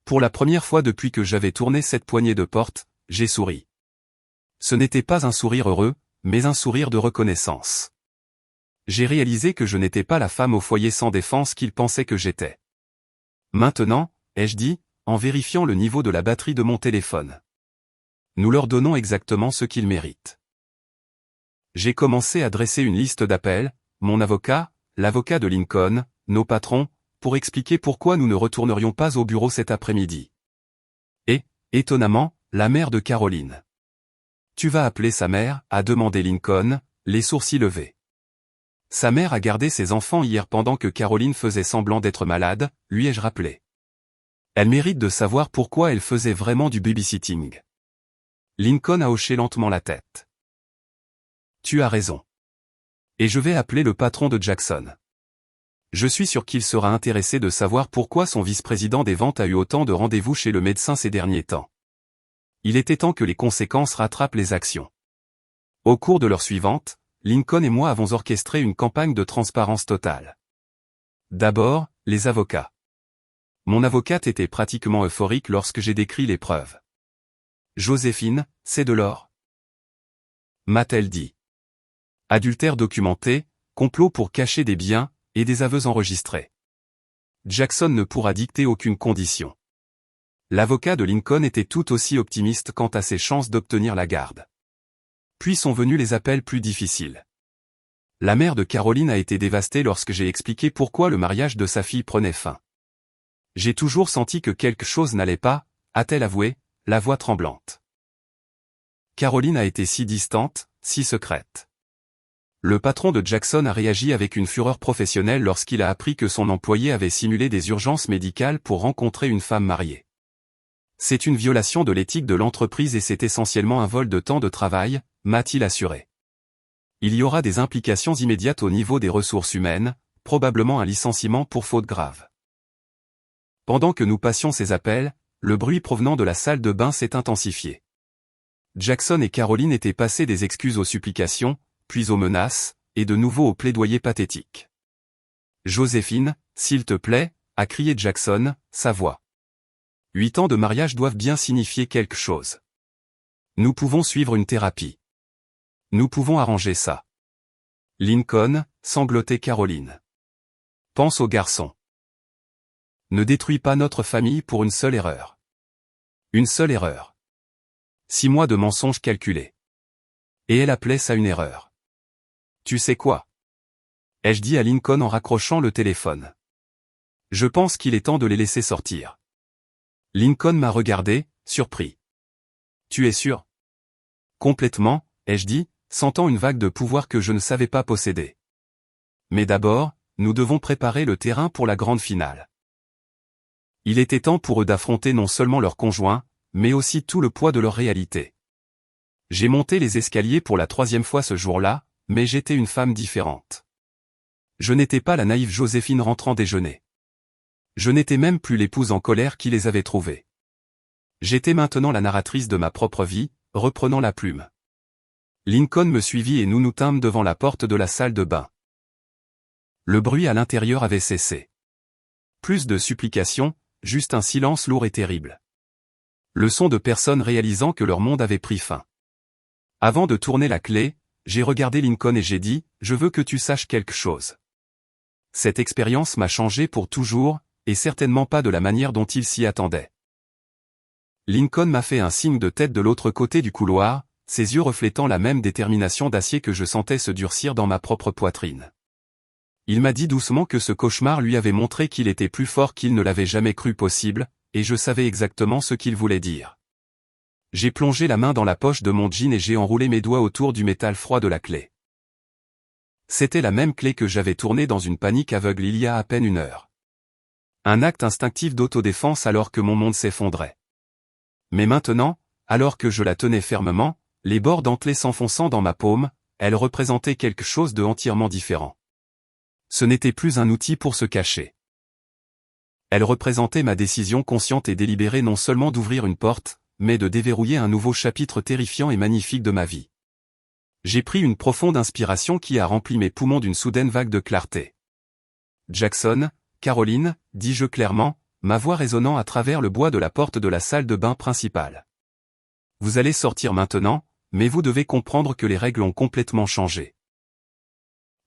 S1: Pour la première fois depuis que j'avais tourné cette poignée de porte, j'ai souri. Ce n'était pas un sourire heureux, mais un sourire de reconnaissance. J'ai réalisé que je n'étais pas la femme au foyer sans défense qu'il pensait que j'étais. Maintenant, ai-je dit, en vérifiant le niveau de la batterie de mon téléphone. Nous leur donnons exactement ce qu'ils méritent. J'ai commencé à dresser une liste d'appels, mon avocat, l'avocat de Lincoln, nos patrons, pour expliquer pourquoi nous ne retournerions pas au bureau cet après-midi. Et, étonnamment, la mère de Caroline. Tu vas appeler sa mère, a demandé Lincoln, les sourcils levés. Sa mère a gardé ses enfants hier pendant que Caroline faisait semblant d'être malade, lui ai-je rappelé. Elle mérite de savoir pourquoi elle faisait vraiment du babysitting. Lincoln a hoché lentement la tête. Tu as raison. Et je vais appeler le patron de Jackson. Je suis sûr qu'il sera intéressé de savoir pourquoi son vice-président des ventes a eu autant de rendez-vous chez le médecin ces derniers temps. Il était temps que les conséquences rattrapent les actions. Au cours de l'heure suivante, Lincoln et moi avons orchestré une campagne de transparence totale. D'abord, les avocats. Mon avocate était pratiquement euphorique lorsque j'ai décrit les preuves. Joséphine, c'est de l'or. M'a-t-elle dit. Adultère documenté, complot pour cacher des biens, et des aveux enregistrés. Jackson ne pourra dicter aucune condition. L'avocat de Lincoln était tout aussi optimiste quant à ses chances d'obtenir la garde. Puis sont venus les appels plus difficiles. La mère de Caroline a été dévastée lorsque j'ai expliqué pourquoi le mariage de sa fille prenait fin. J'ai toujours senti que quelque chose n'allait pas, a-t-elle avoué, la voix tremblante. Caroline a été si distante, si secrète. Le patron de Jackson a réagi avec une fureur professionnelle lorsqu'il a appris que son employé avait simulé des urgences médicales pour rencontrer une femme mariée. C'est une violation de l'éthique de l'entreprise et c'est essentiellement un vol de temps de travail, m'a-t-il assuré. Il y aura des implications immédiates au niveau des ressources humaines, probablement un licenciement pour faute grave. Pendant que nous passions ces appels, le bruit provenant de la salle de bain s'est intensifié. Jackson et Caroline étaient passés des excuses aux supplications, puis aux menaces, et de nouveau aux plaidoyers pathétiques. Joséphine, s'il te plaît, a crié Jackson, sa voix. 8 ans de mariage doivent bien signifier quelque chose. Nous pouvons suivre une thérapie. Nous pouvons arranger ça. Lincoln, sanglotait Caroline. Pense au garçon. Ne détruis pas notre famille pour une seule erreur. Une seule erreur. 6 mois de mensonges calculés. Et elle appelait ça une erreur. Tu sais quoi? Ai-je dit à Lincoln en raccrochant le téléphone. Je pense qu'il est temps de les laisser sortir. Lincoln m'a regardé, surpris. Tu es sûr? Complètement, ai-je dit, sentant une vague de pouvoir que je ne savais pas posséder. Mais d'abord, nous devons préparer le terrain pour la grande finale. Il était temps pour eux d'affronter non seulement leurs conjoints, mais aussi tout le poids de leur réalité. J'ai monté les escaliers pour la 3e fois ce jour-là, mais j'étais une femme différente. Je n'étais pas la naïve Joséphine rentrant déjeuner. Je n'étais même plus l'épouse en colère qui les avait trouvés. J'étais maintenant la narratrice de ma propre vie, reprenant la plume. Lincoln me suivit et nous nous tînmes devant la porte de la salle de bain. Le bruit à l'intérieur avait cessé. Plus de supplications, juste un silence lourd et terrible. Le son de personnes réalisant que leur monde avait pris fin. Avant de tourner la clé, j'ai regardé Lincoln et j'ai dit, je veux que tu saches quelque chose. Cette expérience m'a changé pour toujours, et certainement pas de la manière dont il s'y attendait. Lincoln m'a fait un signe de tête de l'autre côté du couloir, ses yeux reflétant la même détermination d'acier que je sentais se durcir dans ma propre poitrine. Il m'a dit doucement que ce cauchemar lui avait montré qu'il était plus fort qu'il ne l'avait jamais cru possible, et je savais exactement ce qu'il voulait dire. J'ai plongé la main dans la poche de mon jean et j'ai enroulé mes doigts autour du métal froid de la clé. C'était la même clé que j'avais tournée dans une panique aveugle il y a à peine 1 heure. Un acte instinctif d'autodéfense alors que mon monde s'effondrait. Mais maintenant, alors que je la tenais fermement, les bords dentelés s'enfonçant dans ma paume, elle représentait quelque chose de entièrement différent. Ce n'était plus un outil pour se cacher. Elle représentait ma décision consciente et délibérée non seulement d'ouvrir une porte, mais de déverrouiller un nouveau chapitre terrifiant et magnifique de ma vie. J'ai pris une profonde inspiration qui a rempli mes poumons d'une soudaine vague de clarté. Jackson, Caroline, dis-je clairement, ma voix résonnant à travers le bois de la porte de la salle de bain principale. Vous allez sortir maintenant, mais vous devez comprendre que les règles ont complètement changé.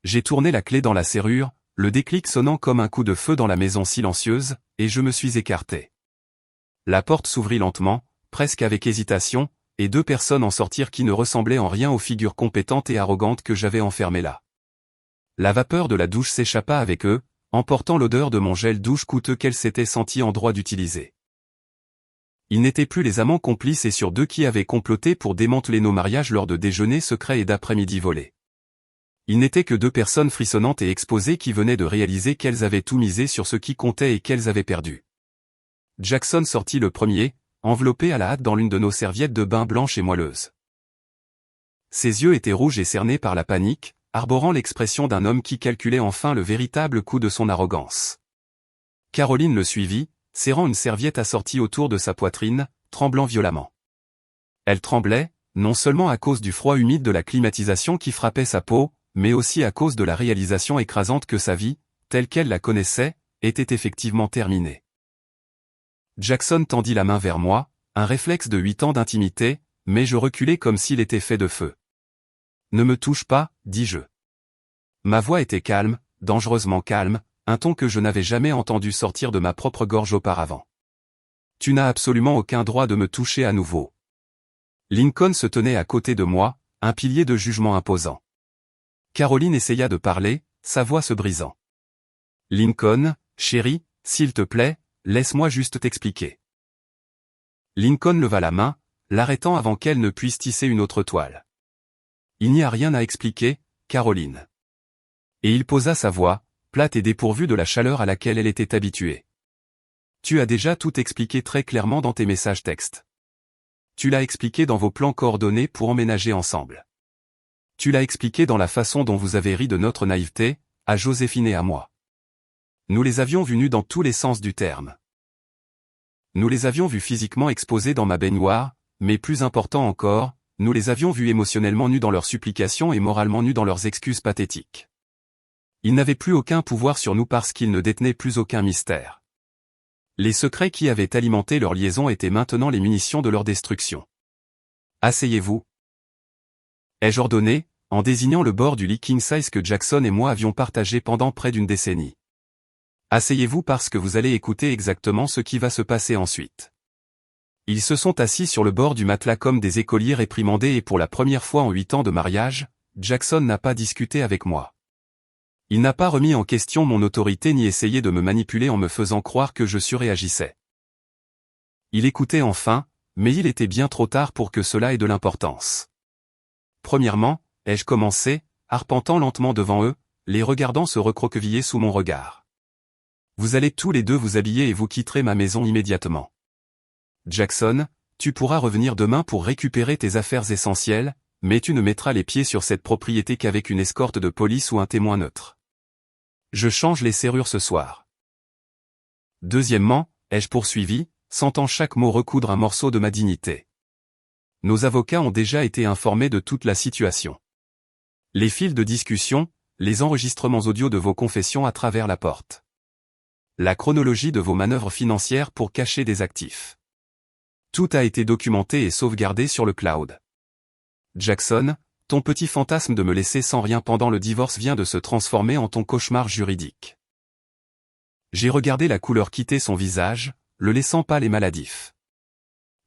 S1: J'ai tourné la clé dans la serrure, le déclic sonnant comme un coup de feu dans la maison silencieuse, et je me suis écarté. La porte s'ouvrit lentement, presque avec hésitation, et 2 personnes en sortirent qui ne ressemblaient en rien aux figures compétentes et arrogantes que j'avais enfermées là. La vapeur de la douche s'échappa avec eux, emportant l'odeur de mon gel douche coûteux qu'elle s'était sentie en droit d'utiliser. Ils n'étaient plus les amants complices et sur 2 qui avaient comploté pour démanteler nos mariages lors de déjeuners secrets et d'après-midi volés. Ils n'étaient que 2 personnes frissonnantes et exposées qui venaient de réaliser qu'elles avaient tout misé sur ce qui comptait et qu'elles avaient perdu. Jackson sortit le premier, enveloppé à la hâte dans l'une de nos serviettes de bain blanches et moelleuses. Ses yeux étaient rouges et cernés par la panique, arborant l'expression d'un homme qui calculait enfin le véritable coût de son arrogance. Caroline le suivit, serrant une serviette assortie autour de sa poitrine, tremblant violemment. Elle tremblait, non seulement à cause du froid humide de la climatisation qui frappait sa peau, mais aussi à cause de la réalisation écrasante que sa vie, telle qu'elle la connaissait, était effectivement terminée. Jackson tendit la main vers moi, un réflexe de 8 ans d'intimité, mais je reculai comme s'il était fait de feu. « Ne me touche pas, dis-je. » Ma voix était calme, dangereusement calme, un ton que je n'avais jamais entendu sortir de ma propre gorge auparavant. « Tu n'as absolument aucun droit de me toucher à nouveau. » Lincoln se tenait à côté de moi, un pilier de jugement imposant. Caroline essaya de parler, sa voix se brisant. « Lincoln, chérie, s'il te plaît, laisse-moi juste t'expliquer. » Lincoln leva la main, l'arrêtant avant qu'elle ne puisse tisser une autre toile. « Il n'y a rien à expliquer, Caroline. » Et il posa sa voix, plate et dépourvue de la chaleur à laquelle elle était habituée. « Tu as déjà tout expliqué très clairement dans tes messages textes. Tu l'as expliqué dans vos plans coordonnés pour emménager ensemble. Tu l'as expliqué dans la façon dont vous avez ri de notre naïveté, à Joséphine et à moi. Nous les avions vus nus dans tous les sens du terme. Nous les avions vus physiquement exposés dans ma baignoire, mais plus important encore, nous les avions vus émotionnellement nus dans leurs supplications et moralement nus dans leurs excuses pathétiques. Ils n'avaient plus aucun pouvoir sur nous parce qu'ils ne détenaient plus aucun mystère. Les secrets qui avaient alimenté leur liaison étaient maintenant les munitions de leur destruction. Asseyez-vous. Ai-je ordonné, en désignant le bord du lit king size que Jackson et moi avions partagé pendant près d'une décennie. Asseyez-vous parce que vous allez écouter exactement ce qui va se passer ensuite. Ils se sont assis sur le bord du matelas comme des écoliers réprimandés et pour la première fois en 8 ans de mariage, Jackson n'a pas discuté avec moi. Il n'a pas remis en question mon autorité ni essayé de me manipuler en me faisant croire que je surréagissais. Il écoutait enfin, mais il était bien trop tard pour que cela ait de l'importance. Premièrement, ai-je commencé, arpentant lentement devant eux, les regardant se recroqueviller sous mon regard. Vous allez tous les deux vous habiller et vous quitterez ma maison immédiatement. Jackson, tu pourras revenir demain pour récupérer tes affaires essentielles, mais tu ne mettras les pieds sur cette propriété qu'avec une escorte de police ou un témoin neutre. Je change les serrures ce soir. Deuxièmement, ai-je poursuivi, sentant chaque mot recoudre un morceau de ma dignité. Nos avocats ont déjà été informés de toute la situation. Les fils de discussion, les enregistrements audio de vos confessions à travers la porte. La chronologie de vos manœuvres financières pour cacher des actifs. Tout a été documenté et sauvegardé sur le cloud. Jackson, ton petit fantasme de me laisser sans rien pendant le divorce vient de se transformer en ton cauchemar juridique. J'ai regardé la couleur quitter son visage, le laissant pâle et maladif.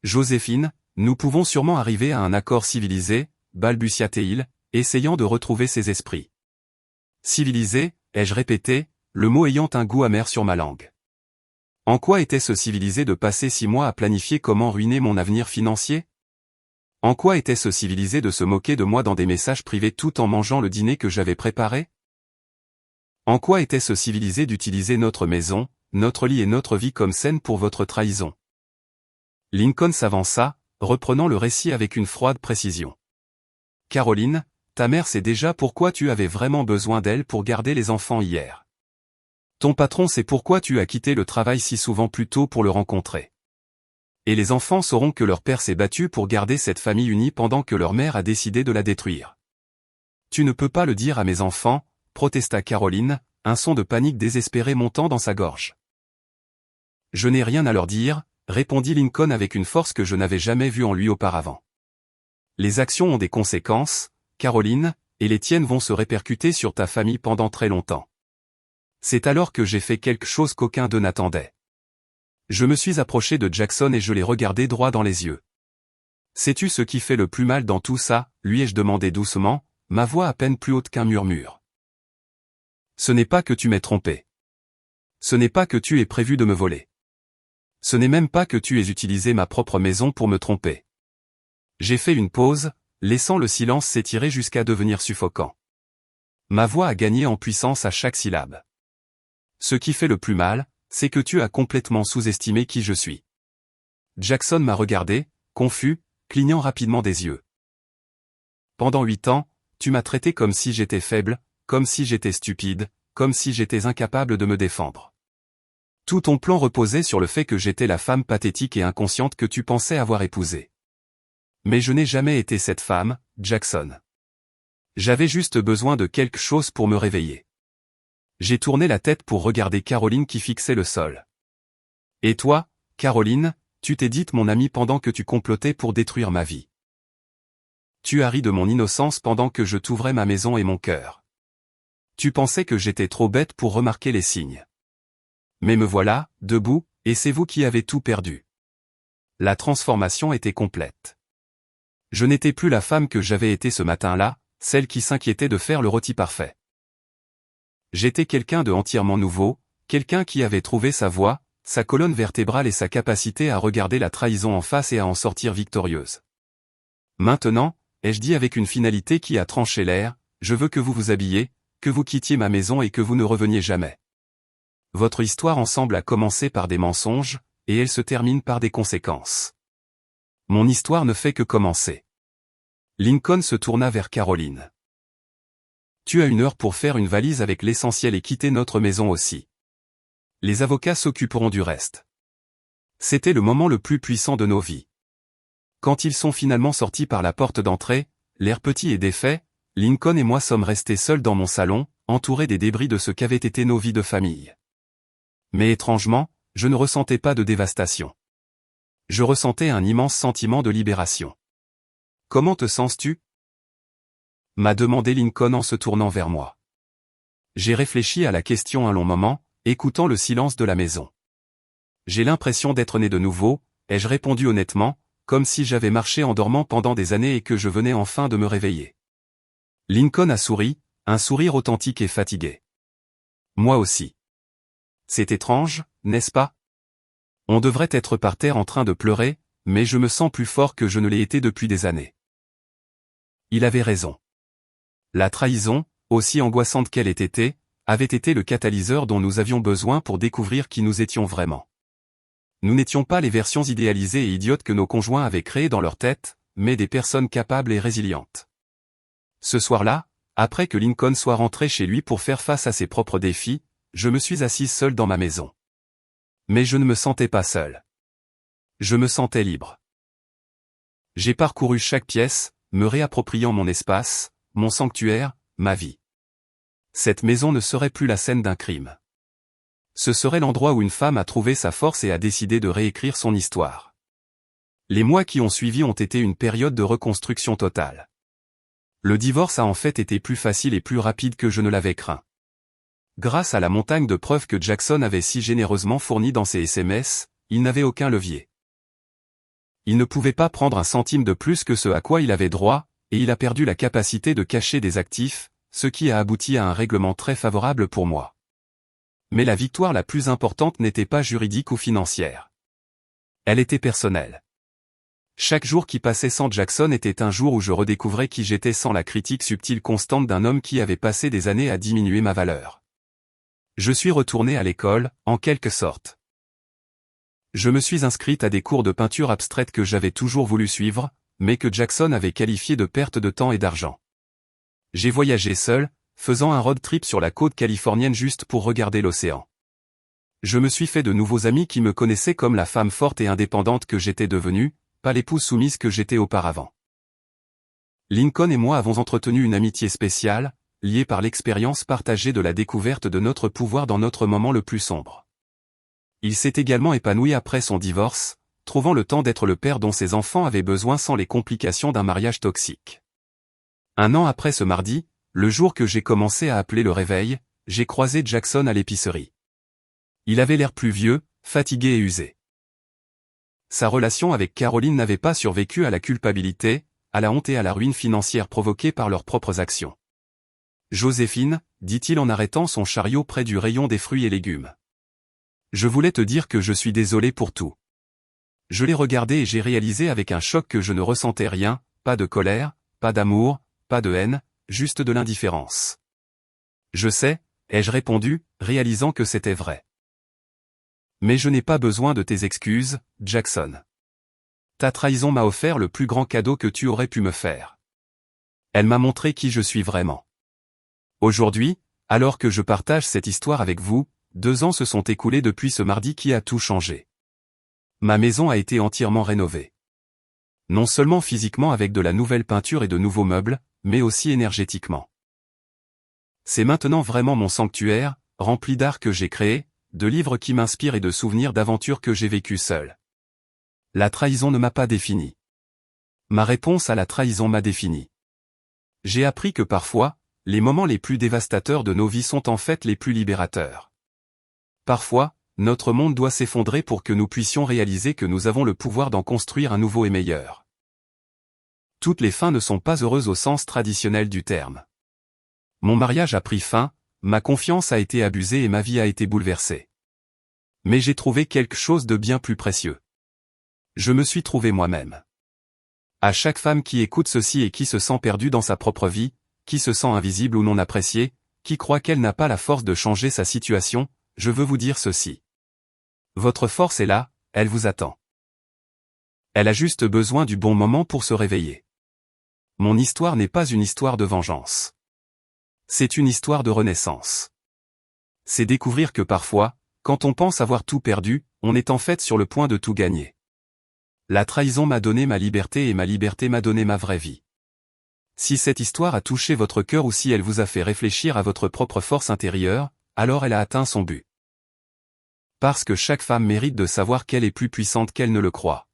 S1: Joséphine, nous pouvons sûrement arriver à un accord civilisé, balbutia-t-il, essayant de retrouver ses esprits. Civilisé, ai-je répété, le mot ayant un goût amer sur ma langue. En quoi était-ce civilisé de passer 6 mois à planifier comment ruiner mon avenir financier? En quoi était-ce civilisé de se moquer de moi dans des messages privés tout en mangeant le dîner que j'avais préparé? En quoi était-ce civilisé d'utiliser notre maison, notre lit et notre vie comme scène pour votre trahison? Lincoln s'avança, reprenant le récit avec une froide précision. Caroline, ta mère sait déjà pourquoi tu avais vraiment besoin d'elle pour garder les enfants hier. Ton patron sait pourquoi tu as quitté le travail si souvent plus tôt pour le rencontrer. Et les enfants sauront que leur père s'est battu pour garder cette famille unie pendant que leur mère a décidé de la détruire. Tu ne peux pas le dire à mes enfants, protesta Caroline, un son de panique désespéré montant dans sa gorge. Je n'ai rien à leur dire, répondit Lincoln avec une force que je n'avais jamais vue en lui auparavant. Les actions ont des conséquences, Caroline, et les tiennes vont se répercuter sur ta famille pendant très longtemps. C'est alors que j'ai fait quelque chose qu'aucun d'eux n'attendait. Je me suis approché de Jackson et je l'ai regardé droit dans les yeux. Sais-tu ce qui fait le plus mal dans tout ça, lui ai-je demandé doucement, ma voix à peine plus haute qu'un murmure. Ce n'est pas que tu m'aies trompé. Ce n'est pas que tu aies prévu de me voler. Ce n'est même pas que tu aies utilisé ma propre maison pour me tromper. J'ai fait une pause, laissant le silence s'étirer jusqu'à devenir suffocant. Ma voix a gagné en puissance à chaque syllabe. Ce qui fait le plus mal, c'est que tu as complètement sous-estimé qui je suis. Jackson m'a regardé, confus, clignant rapidement des yeux. Pendant 8 ans, tu m'as traité comme si j'étais faible, comme si j'étais stupide, comme si j'étais incapable de me défendre. Tout ton plan reposait sur le fait que j'étais la femme pathétique et inconsciente que tu pensais avoir épousée. Mais je n'ai jamais été cette femme, Jackson. J'avais juste besoin de quelque chose pour me réveiller. J'ai tourné la tête pour regarder Caroline qui fixait le sol. Et toi, Caroline, tu t'es dite mon amie pendant que tu complotais pour détruire ma vie. Tu as ri de mon innocence pendant que je t'ouvrais ma maison et mon cœur. Tu pensais que j'étais trop bête pour remarquer les signes. Mais me voilà, debout, et c'est vous qui avez tout perdu. La transformation était complète. Je n'étais plus la femme que j'avais été ce matin-là, celle qui s'inquiétait de faire le rôti parfait. J'étais quelqu'un de entièrement nouveau, quelqu'un qui avait trouvé sa voie, sa colonne vertébrale et sa capacité à regarder la trahison en face et à en sortir victorieuse. Maintenant, ai-je dit avec une finalité qui a tranché l'air, je veux que vous vous habilliez, que vous quittiez ma maison et que vous ne reveniez jamais. Votre histoire ensemble a commencé par des mensonges, et elle se termine par des conséquences. Mon histoire ne fait que commencer. Lincoln se tourna vers Caroline. Tu as 1 heure pour faire une valise avec l'essentiel et quitter notre maison aussi. Les avocats s'occuperont du reste. C'était le moment le plus puissant de nos vies. Quand ils sont finalement sortis par la porte d'entrée, l'air petit et défait, Lincoln et moi sommes restés seuls dans mon salon, entourés des débris de ce qu'avaient été nos vies de famille. Mais étrangement, je ne ressentais pas de dévastation. Je ressentais un immense sentiment de libération. Comment te sens-tu ? M'a demandé Lincoln en se tournant vers moi. J'ai réfléchi à la question un long moment, écoutant le silence de la maison. J'ai l'impression d'être né de nouveau, ai-je répondu honnêtement, comme si j'avais marché en dormant pendant des années et que je venais enfin de me réveiller. Lincoln a souri, un sourire authentique et fatigué. Moi aussi. C'est étrange, n'est-ce pas? On devrait être par terre en train de pleurer, mais je me sens plus fort que je ne l'ai été depuis des années. Il avait raison. La trahison, aussi angoissante qu'elle ait été, avait été le catalyseur dont nous avions besoin pour découvrir qui nous étions vraiment. Nous n'étions pas les versions idéalisées et idiotes que nos conjoints avaient créées dans leur tête, mais des personnes capables et résilientes. Ce soir-là, après que Lincoln soit rentré chez lui pour faire face à ses propres défis, je me suis assise seule dans ma maison. Mais je ne me sentais pas seul. Je me sentais libre. J'ai parcouru chaque pièce, me réappropriant mon espace, mon sanctuaire, ma vie. Cette maison ne serait plus la scène d'un crime. Ce serait l'endroit où une femme a trouvé sa force et a décidé de réécrire son histoire. Les mois qui ont suivi ont été une période de reconstruction totale. Le divorce a en fait été plus facile et plus rapide que je ne l'avais craint. Grâce à la montagne de preuves que Jackson avait si généreusement fournies dans ses SMS, il n'avait aucun levier. Il ne pouvait pas prendre un centime de plus que ce à quoi il avait droit, et il a perdu la capacité de cacher des actifs, ce qui a abouti à un règlement très favorable pour moi. Mais la victoire la plus importante n'était pas juridique ou financière. Elle était personnelle. Chaque jour qui passait sans Jackson était un jour où je redécouvrais qui j'étais sans la critique subtile constante d'un homme qui avait passé des années à diminuer ma valeur. Je suis retourné à l'école, en quelque sorte. Je me suis inscrite à des cours de peinture abstraite que j'avais toujours voulu suivre, mais que Jackson avait qualifié de perte de temps et d'argent. J'ai voyagé seul, faisant un road trip sur la côte californienne juste pour regarder l'océan. Je me suis fait de nouveaux amis qui me connaissaient comme la femme forte et indépendante que j'étais devenue, pas l'épouse soumise que j'étais auparavant. Lincoln et moi avons entretenu une amitié spéciale, liée par l'expérience partagée de la découverte de notre pouvoir dans notre moment le plus sombre. Il s'est également épanoui après son divorce, trouvant le temps d'être le père dont ses enfants avaient besoin sans les complications d'un mariage toxique. Un an après ce mardi, le jour que j'ai commencé à appeler le réveil, j'ai croisé Jackson à l'épicerie. Il avait l'air plus vieux, fatigué et usé. Sa relation avec Caroline n'avait pas survécu à la culpabilité, à la honte et à la ruine financière provoquée par leurs propres actions. Joséphine, dit-il en arrêtant son chariot près du rayon des fruits et légumes. Je voulais te dire que je suis désolé pour tout. Je l'ai regardé et j'ai réalisé avec un choc que je ne ressentais rien, pas de colère, pas d'amour, pas de haine, juste de l'indifférence. Je sais, ai-je répondu, réalisant que c'était vrai. Mais je n'ai pas besoin de tes excuses, Jackson. Ta trahison m'a offert le plus grand cadeau que tu aurais pu me faire. Elle m'a montré qui je suis vraiment. Aujourd'hui, alors que je partage cette histoire avec vous, 2 ans se sont écoulés depuis ce mardi qui a tout changé. Ma maison a été entièrement rénovée. Non seulement physiquement avec de la nouvelle peinture et de nouveaux meubles, mais aussi énergétiquement. C'est maintenant vraiment mon sanctuaire, rempli d'art que j'ai créé, de livres qui m'inspirent et de souvenirs d'aventures que j'ai vécues seul. La trahison ne m'a pas défini. Ma réponse à la trahison m'a défini. J'ai appris que parfois, les moments les plus dévastateurs de nos vies sont en fait les plus libérateurs. Parfois, notre monde doit s'effondrer pour que nous puissions réaliser que nous avons le pouvoir d'en construire un nouveau et meilleur. Toutes les fins ne sont pas heureuses au sens traditionnel du terme. Mon mariage a pris fin, ma confiance a été abusée et ma vie a été bouleversée. Mais j'ai trouvé quelque chose de bien plus précieux. Je me suis trouvé moi-même. À chaque femme qui écoute ceci et qui se sent perdue dans sa propre vie, qui se sent invisible ou non appréciée, qui croit qu'elle n'a pas la force de changer sa situation, je veux vous dire ceci. Votre force est là, elle vous attend. Elle a juste besoin du bon moment pour se réveiller. Mon histoire n'est pas une histoire de vengeance. C'est une histoire de renaissance. C'est découvrir que parfois, quand on pense avoir tout perdu, on est en fait sur le point de tout gagner. La trahison m'a donné ma liberté et ma liberté m'a donné ma vraie vie. Si cette histoire a touché votre cœur ou si elle vous a fait réfléchir à votre propre force intérieure, alors elle a atteint son but. Parce que chaque femme mérite de savoir qu'elle est plus puissante qu'elle ne le croit.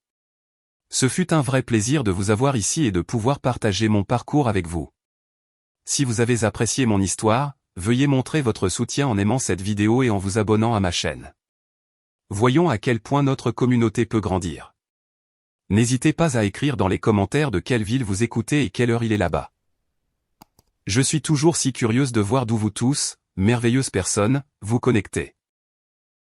S1: Ce fut un vrai plaisir de vous avoir ici et de pouvoir partager mon parcours avec vous. Si vous avez apprécié mon histoire, veuillez montrer votre soutien en aimant cette vidéo et en vous abonnant à ma chaîne. Voyons à quel point notre communauté peut grandir. N'hésitez pas à écrire dans les commentaires de quelle ville vous écoutez et quelle heure il est là-bas. Je suis toujours si curieuse de voir d'où vous tous, merveilleuses personnes, vous connectez.